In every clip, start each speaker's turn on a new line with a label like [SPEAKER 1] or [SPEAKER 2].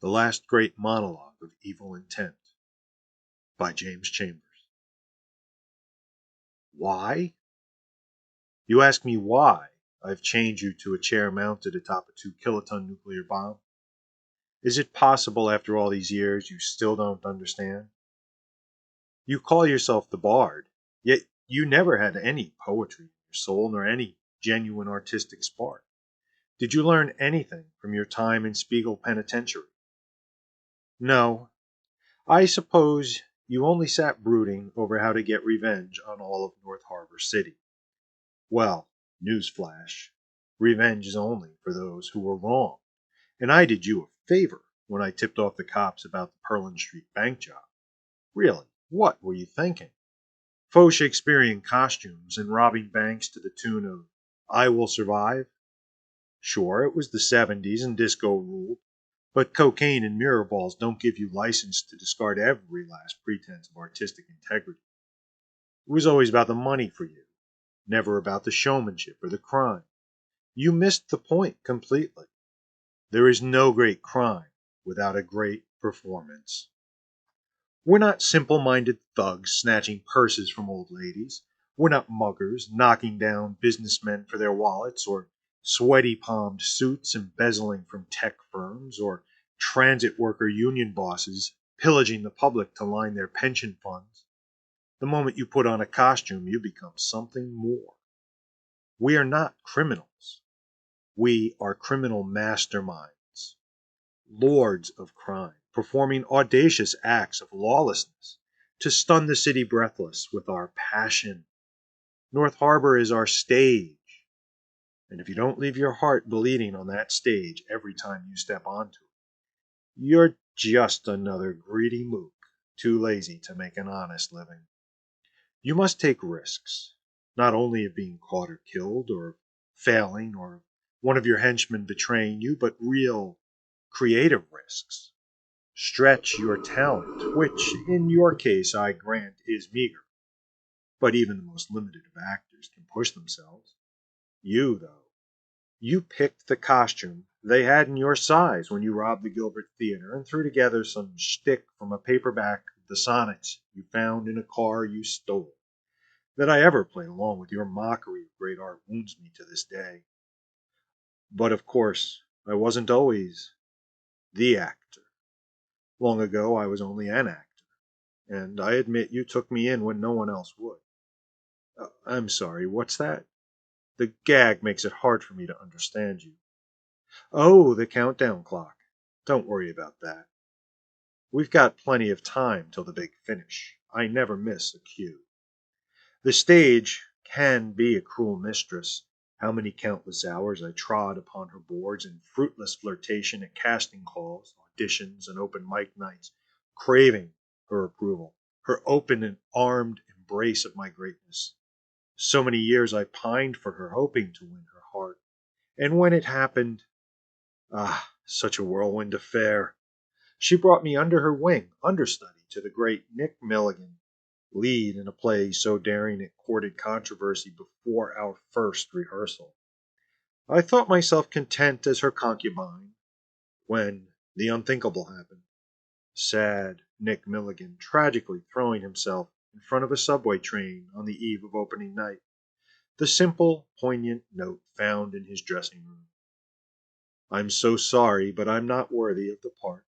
[SPEAKER 1] The Last Great Monologue of Evil Intent by James Chambers. Why? You ask me why I've chained you to a chair mounted atop a 2 kiloton nuclear bomb? Is it possible after all these years you still don't understand? You call yourself the Bard, yet you never had any poetry in your soul nor any genuine artistic spark. Did you learn anything from your time in Spiegel Penitentiary? No. I suppose you only sat brooding over how to get revenge on all of North Harbor City. Well, newsflash, revenge is only for those who were wrong. And I did you a favor when I tipped off the cops about the Perlin Street bank job. Really, what were you thinking? Faux Shakespearean costumes and robbing banks to the tune of I Will Survive? Sure, it was the 70s and disco ruled, but cocaine and mirror balls don't give you license to discard every last pretense of artistic integrity. It was always about the money for you, never about the showmanship or the crime. You missed the point completely. There is no great crime without a great performance. We're not simple-minded thugs snatching purses from old ladies. We're not muggers knocking down businessmen for their wallets, or sweaty-palmed suits embezzling from tech firms, or transit worker union bosses pillaging the public to line their pension funds. The moment you put on a costume, you become something more. We are not criminals. We are criminal masterminds, lords of crime, performing audacious acts of lawlessness to stun the city breathless with our passion. North Harbor is our stage, and if you don't leave your heart bleeding on that stage every time you step onto it, you're just another greedy mook, too lazy to make an honest living. You must take risks, not only of being caught or killed, or of failing, or of one of your henchmen betraying you, but real, creative risks. Stretch your talent, which in your case I grant is meager. But even the most limited of actors can push themselves. You, though, you picked the costume they had in your size when you robbed the Gilbert Theater and threw together some shtick from a paperback of the sonnets you found in a car you stole. That I ever played along with your mockery of great art wounds me to this day. But of course, I wasn't always the actor. Long ago, I was only an actor, and I admit you took me in when no one else would. I'm sorry, what's that? The gag makes it hard for me to understand you. Oh, the countdown clock. Don't worry about that. We've got plenty of time till the big finish. I never miss a cue. The stage can be a cruel mistress. How many countless hours I trod upon her boards in fruitless flirtation at casting calls, auditions, and open mic nights, craving her approval, her open and armed embrace of my greatness. So many years I pined for her, hoping to win her heart. And when it happened, such a whirlwind affair. She brought me under her wing, understudy to the great Nick Milligan, lead in a play so daring it courted controversy before our first rehearsal. I thought myself content as her concubine, when the unthinkable happened. Sad Nick Milligan tragically throwing himself in front of a subway train on the eve of opening night. The simple, poignant note found in his dressing room. I'm so sorry, but I'm not worthy of the part.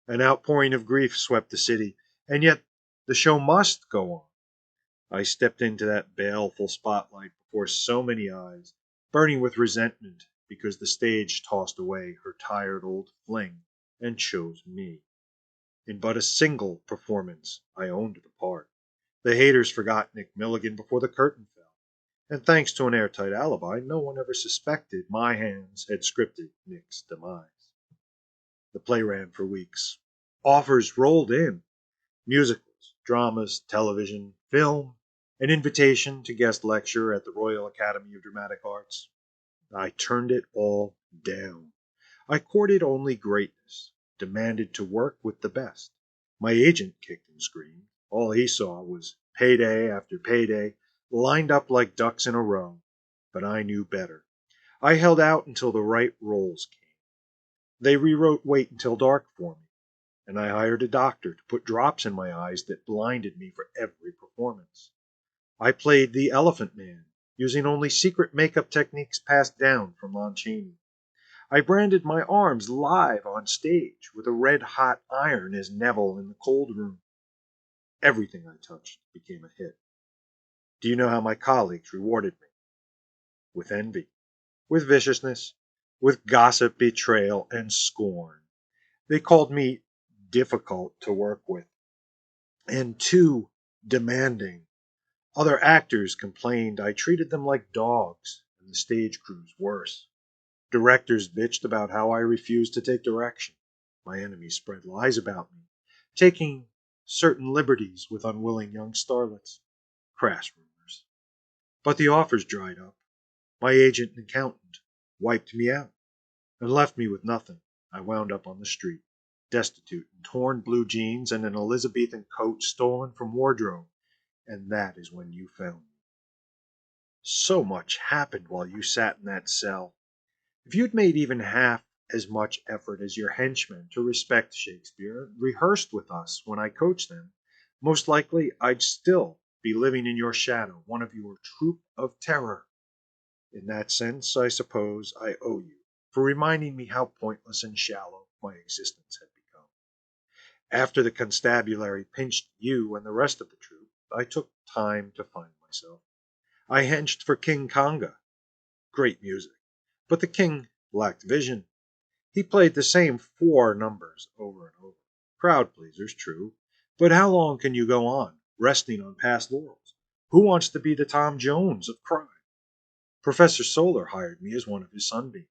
[SPEAKER 1] An outpouring of grief swept the city, and yet the show must go on. I stepped into that baleful spotlight before so many eyes, burning with resentment because the stage tossed away her tired old fling and chose me. In but a single performance, I owned the part. The haters forgot Nick Milligan before the curtain fell, and thanks to an airtight alibi, no one ever suspected my hands had scripted Nick's demise. The play ran for weeks. Offers rolled in. Musicals, dramas, television, film, an invitation to guest lecture at the Royal Academy of Dramatic Arts. I turned it all down. I courted only greatness, demanded to work with the best. My agent kicked and screamed. All he saw was payday after payday, lined up like ducks in a row. But I knew better. I held out until the right roles came. They rewrote Wait Until Dark for me, and I hired a doctor to put drops in my eyes that blinded me for every performance. I played the Elephant Man, using only secret makeup techniques passed down from Lon Chaney. I branded my arms live on stage with a red-hot iron as Neville in the cold room. Everything I touched became a hit. Do you know how my colleagues rewarded me? With envy, with viciousness, with gossip, betrayal, and scorn. They called me difficult to work with and too demanding. Other actors complained I treated them like dogs, and the stage crews worse. Directors bitched about how I refused to take direction. My enemies spread lies about me, taking certain liberties with unwilling young starlets. Crass rumors. But the offers dried up. My agent and accountant wiped me out and left me with nothing. I wound up on the street, destitute in torn blue jeans and an Elizabethan coat stolen from wardrobe, and that is when you found me. So much happened while you sat in that cell. If you'd made even half as much effort as your henchmen to respect Shakespeare, rehearsed with us when I coached them, most likely I'd still be living in your shadow, one of your troupe of terror. In that sense, I suppose I owe you for reminding me how pointless and shallow my existence had become. After the constabulary pinched you and the rest of the troupe, I took time to find myself. I henched for King Conga. Great music. But the king lacked vision. He played the same four numbers over and over. Crowd pleasers, true. But how long can you go on, resting on past laurels? Who wants to be the Tom Jones of crime? Professor Solar hired me as one of his sunbeams.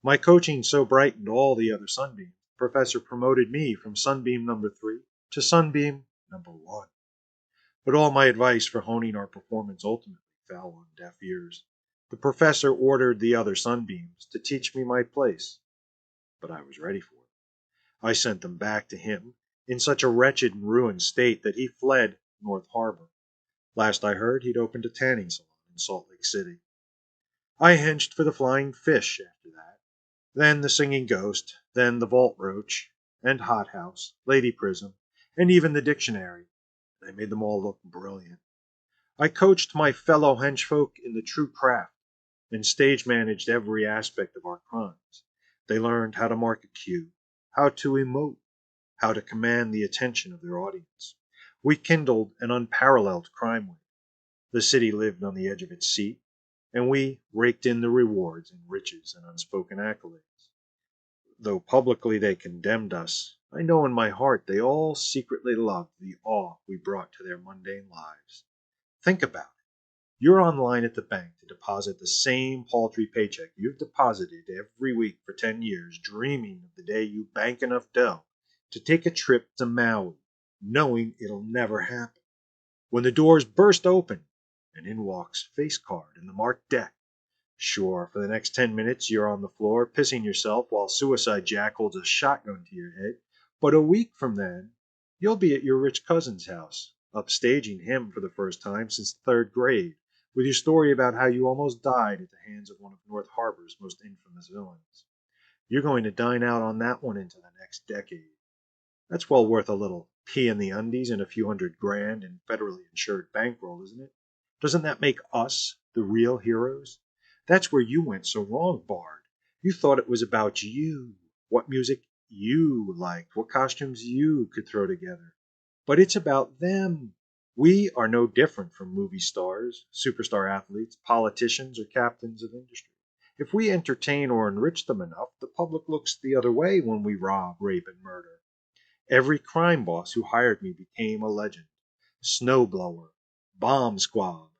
[SPEAKER 1] My coaching so brightened all the other sunbeams, the professor promoted me from sunbeam number 3 to sunbeam number 1. But all my advice for honing our performance ultimately fell on deaf ears. The professor ordered the other sunbeams to teach me my place, but I was ready for it. I sent them back to him in such a wretched and ruined state that he fled North Harbor. Last I heard, he'd opened a tanning salon in Salt Lake City. I henched for the Flying Fish after that, then the Singing Ghost, then the Vault Roach, and Hothouse, Lady Prism, and even the Dictionary. I made them all look brilliant. I coached my fellow henchfolk in the true craft, and stage managed every aspect of our crimes. They learned how to mark a cue, how to emote, how to command the attention of their audience. We kindled an unparalleled crime wave. The city lived on the edge of its seat, and we raked in the rewards in riches and unspoken accolades. Though publicly they condemned us, I know in my heart they all secretly loved the awe we brought to their mundane lives. Think about it. You're online at the bank to deposit the same paltry paycheck you've deposited every week for 10 years, dreaming of the day you bank enough dough to take a trip to Maui, knowing it'll never happen. When the doors burst open and in walks Face Card and the marked deck, sure, for the next 10 minutes you're on the floor pissing yourself while Suicide Jack holds a shotgun to your head, but a week from then, you'll be at your rich cousin's house, upstaging him for the first time since the third grade, with your story about how you almost died at the hands of one of North Harbor's most infamous villains. You're going to dine out on that one into the next decade. That's well worth a little pee in the undies and a few $100,000 in federally insured bankroll, isn't it? Doesn't that make us the real heroes? That's where you went so wrong, Bard. You thought it was about you, what music you liked, what costumes you could throw together. But it's about them. We are no different from movie stars, superstar athletes, politicians, or captains of industry. If we entertain or enrich them enough, the public looks the other way when we rob, rape, and murder. Every crime boss who hired me became a legend. Snowblower, Bomb Squab,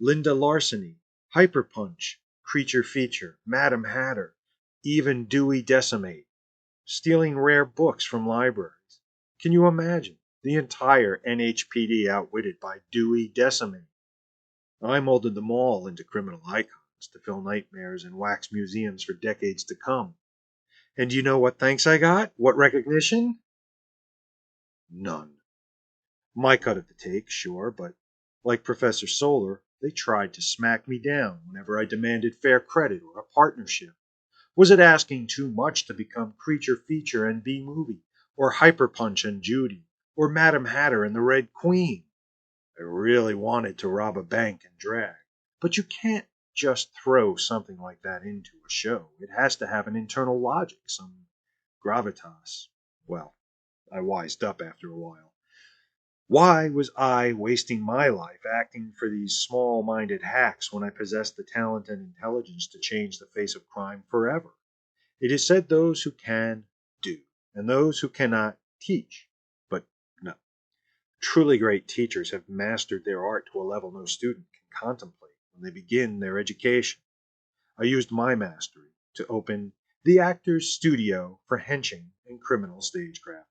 [SPEAKER 1] Linda Larceny, Hyperpunch, Creature Feature, Madam Hatter, even Dewey Decimate, stealing rare books from libraries. Can you imagine? The entire NHPD outwitted by Dewey Decimate. I molded them all into criminal icons to fill nightmares and wax museums for decades to come. And you know what thanks I got? What recognition? None. My cut of the take, sure, but like Professor Solar, they tried to smack me down whenever I demanded fair credit or a partnership. Was it asking too much to become Creature Feature and B-Movie, or Hyper Punch and Judy, or Madam Hatter and the Red Queen? I really wanted to rob a bank and drag, but you can't just throw something like that into a show. It has to have an internal logic, some gravitas. Well, I wised up after a while. Why was I wasting my life acting for these small-minded hacks when I possessed the talent and intelligence to change the face of crime forever? It is said those who can, do, and those who cannot, teach. But no. Truly great teachers have mastered their art to a level no student can contemplate when they begin their education. I used my mastery to open the Actors Studio for henching and criminal stagecraft.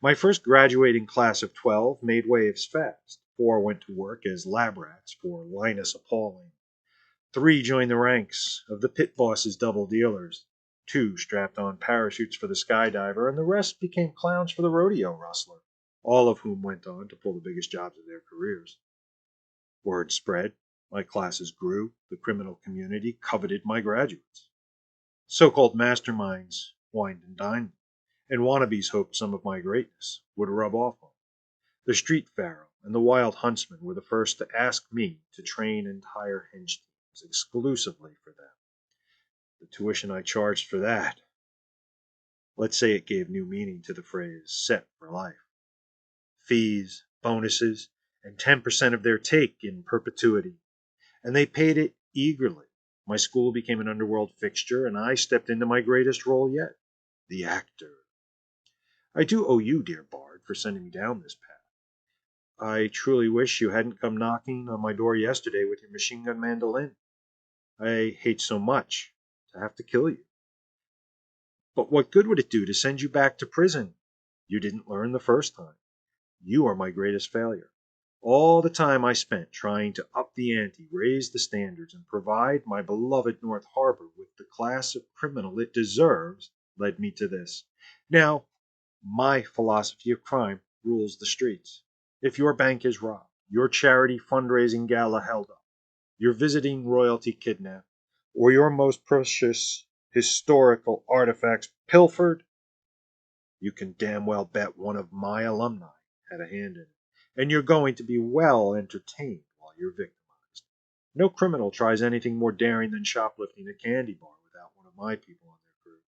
[SPEAKER 1] My first graduating class of 12 made waves fast. 4 went to work as lab rats for Linus Appalling. 3 joined the ranks of the pit boss's double dealers. 2 strapped on parachutes for the skydiver, and the rest became clowns for the rodeo rustler, all of whom went on to pull the biggest jobs of their careers. Word spread, my classes grew, the criminal community coveted my graduates. So-called masterminds wined and dined me, and wannabes hoped some of my greatness would rub off on them. The street pharaoh and the wild huntsman were the first to ask me to train entire hench teams exclusively for them. The tuition I charged for that, let's say it gave new meaning to the phrase set for life. Fees, bonuses, and 10% of their take in perpetuity. And they paid it eagerly. My school became an underworld fixture, and I stepped into my greatest role yet, the actor. I do owe you, dear Bard, for sending me down this path. I truly wish you hadn't come knocking on my door yesterday with your machine gun mandolin. I hate so much to have to kill you. But what good would it do to send you back to prison? You didn't learn the first time. You are my greatest failure. All the time I spent trying to up the ante, raise the standards, and provide my beloved North Harbor with the class of criminal it deserves led me to this. Now, my philosophy of crime rules the streets. If your bank is robbed, your charity fundraising gala held up, your visiting royalty kidnapped, or your most precious historical artifacts pilfered, you can damn well bet one of my alumni had a hand in it, and you're going to be well entertained while you're victimized. No criminal tries anything more daring than shoplifting a candy bar without one of my people on their crew.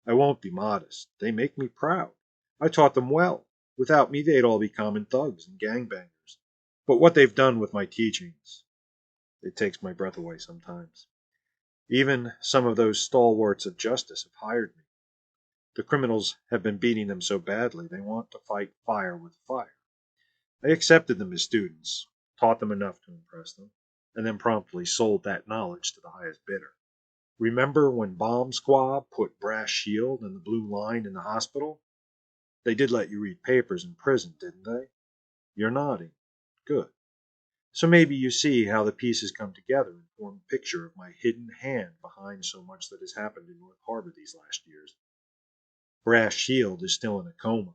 [SPEAKER 1] I won't be modest. They make me proud. I taught them well. Without me, they'd all be common thugs and gangbangers. But what they've done with my teachings, it takes my breath away sometimes. Even some of those stalwarts of justice have hired me. The criminals have been beating them so badly, they want to fight fire with fire. I accepted them as students, taught them enough to impress them, and then promptly sold that knowledge to the highest bidder. Remember when Bomb Squad put Brass Shield and the Blue Line in the hospital? They did let you read papers in prison, didn't they? You're nodding. Good. So maybe you see how the pieces come together and form a picture of my hidden hand behind so much that has happened in North Harbor these last years. Brass Shield is still in a coma.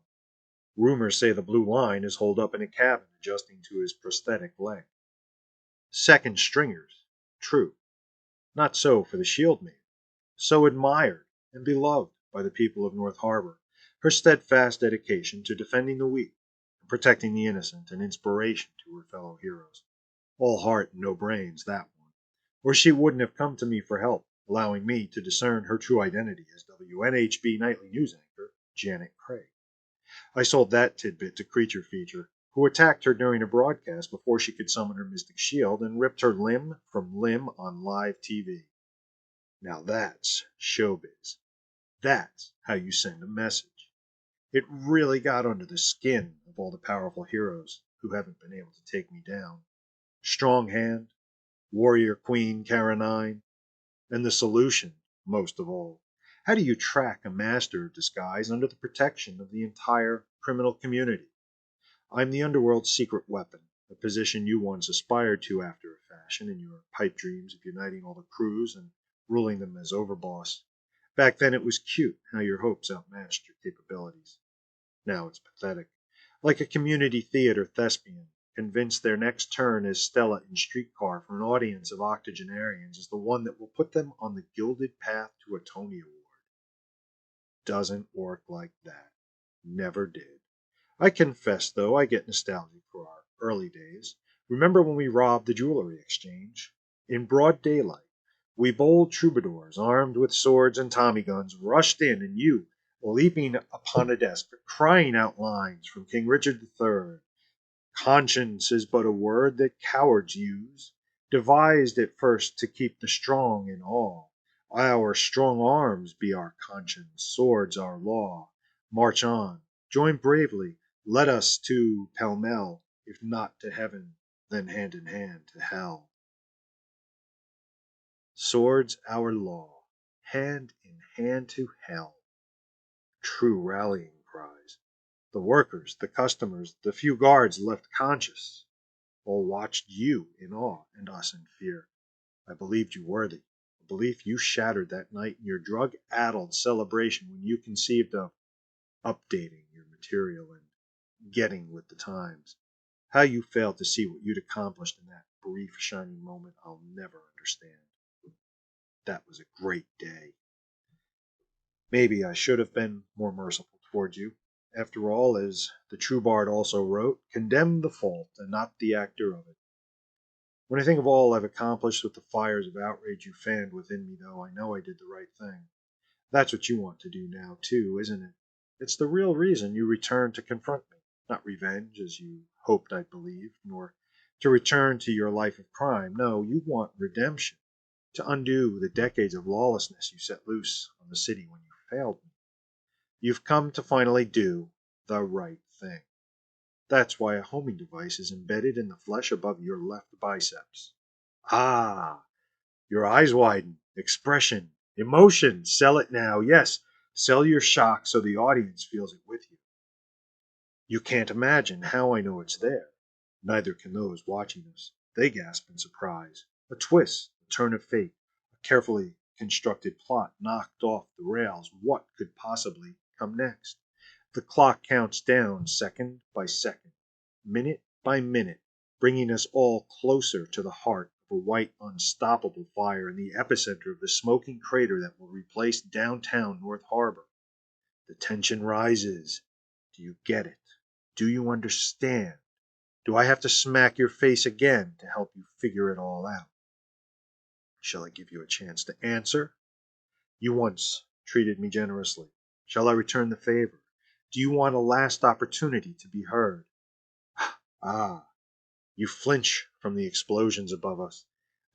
[SPEAKER 1] Rumors say the Blue Line is holed up in a cabin adjusting to his prosthetic leg. Second stringers, true. Not so for the Shield Maiden, so admired and beloved by the people of North Harbor, her steadfast dedication to defending the weak and protecting the innocent, an inspiration to her fellow heroes. All heart and no brains, that one. Or she wouldn't have come to me for help, allowing me to discern her true identity as WNHB nightly news anchor Janet Craig. I sold that tidbit to Creature Feature, who attacked her during a broadcast before she could summon her mystic shield and ripped her limb from limb on live TV. Now that's showbiz. That's how you send a message. It really got under the skin of all the powerful heroes who haven't been able to take me down. Strong Hand, Warrior Queen Kara9, and the solution, most of all. How do you track a master of disguise under the protection of the entire criminal community? I'm the underworld's secret weapon, a position you once aspired to after a fashion in your pipe dreams of uniting all the crews and ruling them as overboss. Back then it was cute how your hopes outmatched your capabilities. Now it's pathetic. Like a community theater thespian, convinced their next turn as Stella in Streetcar for an audience of octogenarians is the one that will put them on the gilded path to a Tony Award. Doesn't work like that. Never did. I confess, though, I get nostalgic for our early days. Remember when we robbed the jewelry exchange? In broad daylight, we bold troubadours, armed with swords and Tommy guns, rushed in, and you, leaping upon a desk, crying out lines from King Richard III. Conscience is but a word that cowards use, devised at first to keep the strong in awe. Our strong arms be our conscience, swords our law. March on, join bravely, let us to pell mell, if not to heaven, then hand in hand to hell. Swords our law, hand in hand to hell. True rallying cries. The workers, the customers, the few guards left conscious, all watched you in awe and us in fear. I believed you worthy, a belief you shattered that night in your drug-addled celebration when you conceived of updating your material and getting with the times. How you failed to see what you'd accomplished in that brief, shining moment, I'll never understand. That was a great day. Maybe I should have been more merciful towards you. After all, as the true bard also wrote, condemn the fault and not the actor of it. When I think of all I've accomplished with the fires of outrage you fanned within me, though, I know I did the right thing. That's what you want to do now, too, isn't it? It's the real reason you returned to confront me. Not revenge, as you hoped I'd believe, nor to return to your life of crime. No, you want redemption, to undo the decades of lawlessness you set loose on the city when you failed me. You've come to finally do the right thing. That's why a homing device is embedded in the flesh above your left biceps. Ah, your eyes widen. Expression, emotion, sell it now. Yes, sell your shock so the audience feels it with you. You can't imagine how I know it's there. Neither can those watching us. They gasp in surprise. A twist, a turn of fate, a carefully constructed plot knocked off the rails. What could possibly come next? The clock counts down second by second, minute by minute, bringing us all closer to the heart of a white, unstoppable fire in the epicenter of the smoking crater that will replace downtown North Harbor. The tension rises. Do you get it? Do you understand? Do I have to smack your face again to help you figure it all out? Shall I give you a chance to answer? You once treated me generously. Shall I return the favor? Do you want a last opportunity to be heard? Ah, you flinch from the explosions above us,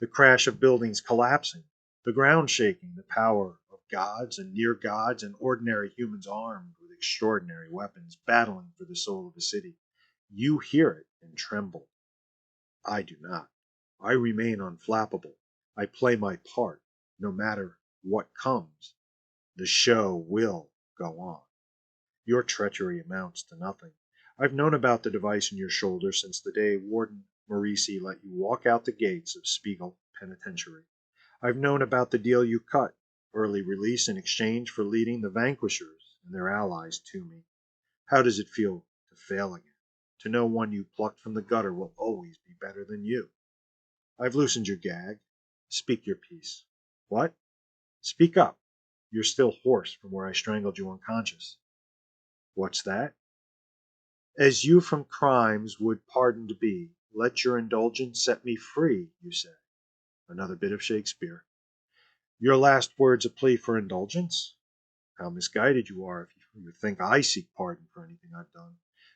[SPEAKER 1] the crash of buildings collapsing, the ground shaking, the power of gods and near gods and ordinary humans armed with extraordinary weapons battling for the soul of a city. You hear it and tremble. I do not. I remain unflappable. I play my part, no matter what comes. The show will go on. Your treachery amounts to nothing. I've known about the device in your shoulder since the day Warden Morisi let you walk out the gates of Spiegel Penitentiary. I've known about the deal you cut, early release in exchange for leading the vanquishers and their allies to me. How does it feel to fail again? To know one you plucked from the gutter will always be better than you. I've loosened your gag. Speak your piece. What? Speak up. You're still hoarse from where I strangled you unconscious. What's that? As you from crimes would pardoned be, let your indulgence set me free, you say. Another bit of Shakespeare. Your last word's a plea for indulgence? How misguided you are if you think I seek pardon for anything I've done.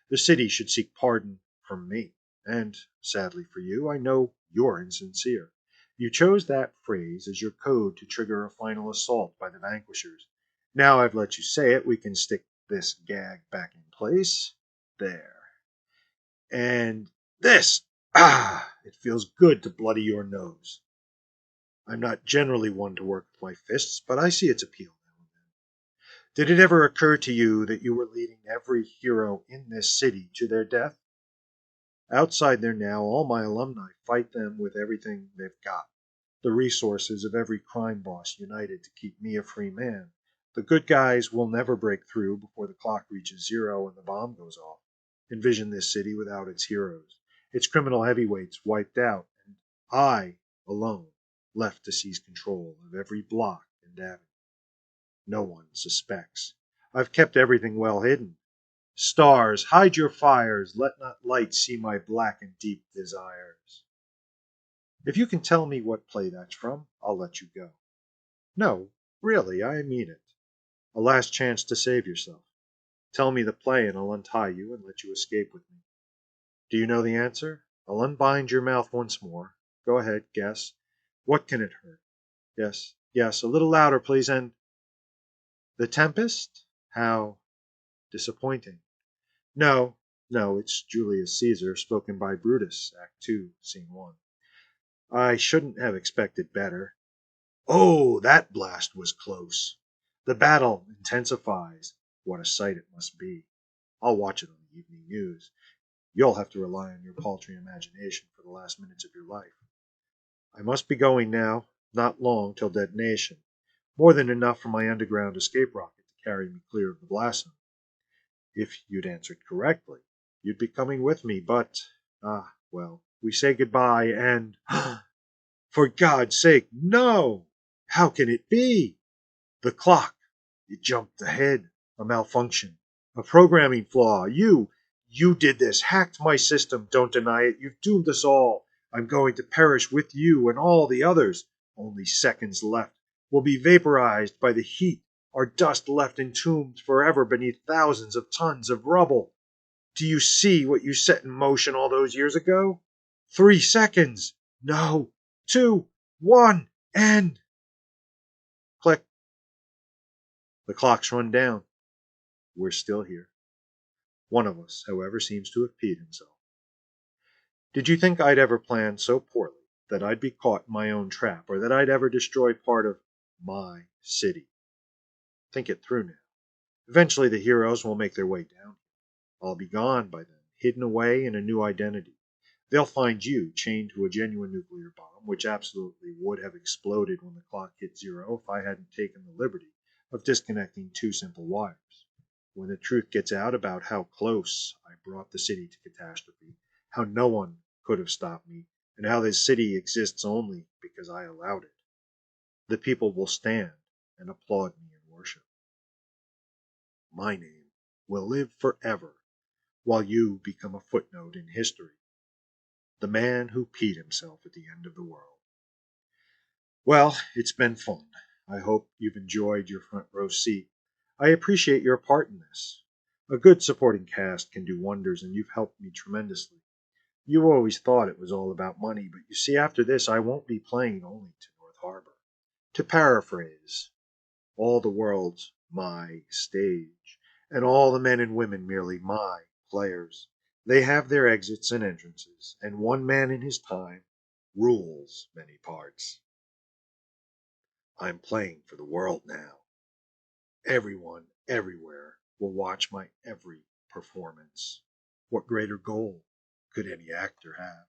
[SPEAKER 1] The city should seek pardon from me. And, sadly for you, I know you're insincere. You chose that phrase as your code to trigger a final assault by the vanquishers. Now I've let you say it, we can stick this gag back in place. There. And this. Ah, it feels good to bloody your nose. I'm not generally one to work with my fists, but I see its appeal now and then. Did it ever occur to you that you were leading every hero in this city to their death? Outside there now, all my alumni fight them with everything they've got. The resources of every crime boss united to keep me a free man. The good guys will never break through before the clock reaches zero and the bomb goes off. Envision this city without its heroes. its criminal heavyweights wiped out, and I, alone, left to seize control of every block and avenue. No one suspects. I've kept everything well hidden. Stars, hide your fires, let not light see my black and deep desires. If you can tell me what play that's from, I'll let you go. No, really, I mean it. A last chance to save yourself. Tell me the play and I'll untie you and let you escape with me. Do you know the answer? I'll unbind your mouth once more. Go ahead, guess. What can it hurt? Yes, yes, a little louder, please, and The Tempest? How disappointing. No, no, it's Julius Caesar, spoken by Brutus, Act 2, Scene 1. I shouldn't have expected better. Oh, that blast was close. The battle intensifies. What a sight it must be. I'll watch it on the evening news. You'll have to rely on your paltry imagination for the last minutes of your life. I must be going now. Not long till detonation. More than enough for my underground escape rocket to carry me clear of the blast zone. If you'd answered correctly, you'd be coming with me, but, well, we say goodbye and, for God's sake, no! How can it be? The clock, it jumped ahead, a malfunction, a programming flaw. You did this, hacked my system, don't deny it. You've doomed us all. I'm going to perish with you and all the others. Only seconds left. We'll be vaporized by the heat, our dust left entombed forever beneath thousands of tons of rubble. Do you see what you set in motion all those years ago? 3 seconds. No. 2, 1, and click. The clock's run down. We're still here. One of us, however, seems to have peed himself. Did you think I'd ever plan so poorly that I'd be caught in my own trap, or that I'd ever destroy part of my city? Think it through now. Eventually the heroes will make their way down. I'll be gone by then, hidden away in a new identity. They'll find you chained to a genuine nuclear bomb, which absolutely would have exploded when the clock hit zero if I hadn't taken the liberty of disconnecting 2 simple wires. When the truth gets out about how close I brought the city to catastrophe, how no one could have stopped me, and how this city exists only because I allowed it, the people will stand and applaud me in worship. My name will live forever, while you become a footnote in history. The man who peed himself at the end of the world. Well, it's been fun. I hope you've enjoyed your front row seat. I appreciate your part in this. A good supporting cast can do wonders, and you've helped me tremendously. You always thought it was all about money, but you see, after this, I won't be playing only to North Harbor. To paraphrase, all the world's my stage, and all the men and women merely my players. They have their exits and entrances, and one man in his time rules many parts. I'm playing for the world now. Everyone, everywhere, will watch my every performance. What greater goal could any actor have?